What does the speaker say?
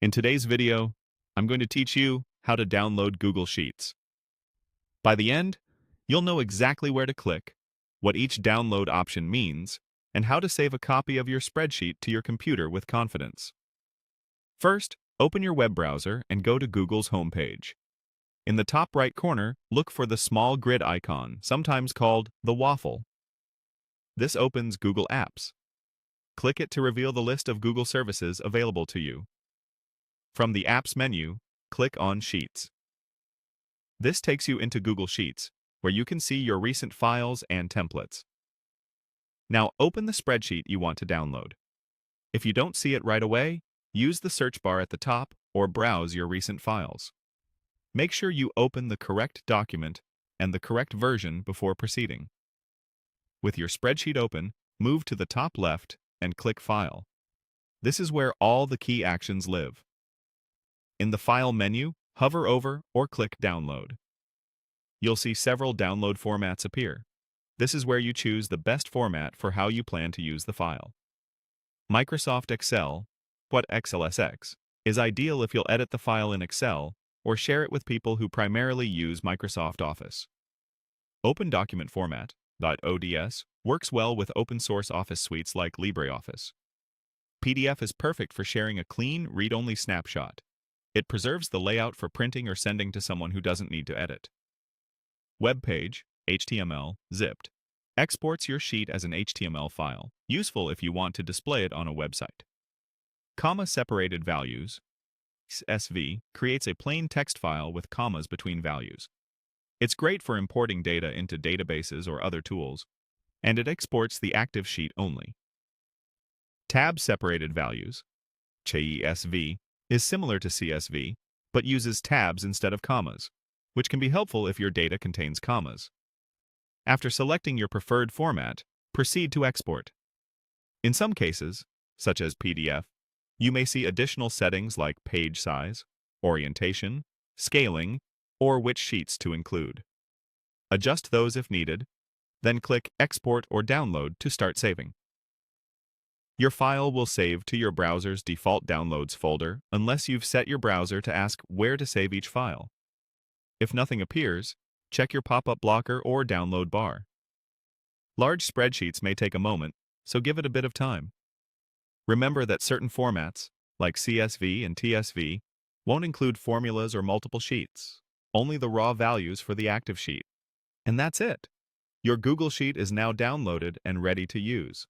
In today's video, I'm going to teach you how to download Google Sheets. By the end, you'll know exactly where to click, what each download option means, and how to save a copy of your spreadsheet to your computer with confidence. First, open your web browser and go to Google's homepage. In the top right corner, look for the small grid icon, sometimes called the Waffle. This opens Google Apps. Click it to reveal the list of Google services available to you. From the Apps menu, click on Sheets. This takes you into Google Sheets, where you can see your recent files and templates. Now open the spreadsheet you want to download. If you don't see it right away, use the search bar at the top or browse your recent files. Make sure you open the correct document and the correct version before proceeding. With your spreadsheet open, move to the top left and click File. This is where all the key actions live. In the File menu, hover over or click Download. You'll see several download formats appear. This is where you choose the best format for how you plan to use the file. Microsoft Excel, what XLSX, is ideal if you'll edit the file in Excel or share it with people who primarily use Microsoft Office. OpenDocument format, .ods, works well with open-source office suites like LibreOffice. PDF is perfect for sharing a clean, read-only snapshot. It preserves the layout for printing or sending to someone who doesn't need to edit. Web page, HTML, zipped, exports your sheet as an HTML file, useful if you want to display it on a website. Comma-separated values, CSV, creates a plain text file with commas between values. It's great for importing data into databases or other tools, and it exports the active sheet only. Tab-separated values, CSV, is similar to CSV, but uses tabs instead of commas, which can be helpful if your data contains commas. After selecting your preferred format, proceed to export. In some cases, such as PDF, you may see additional settings like page size, orientation, scaling, or which sheets to include. Adjust those if needed, then click Export or Download to start saving. Your file will save to your browser's default Downloads folder unless you've set your browser to ask where to save each file. If nothing appears, check your pop-up blocker or download bar. Large spreadsheets may take a moment, so give it a bit of time. Remember that certain formats, like CSV and TSV, won't include formulas or multiple sheets, only the raw values for the active sheet. And that's it. Your Google Sheet is now downloaded and ready to use.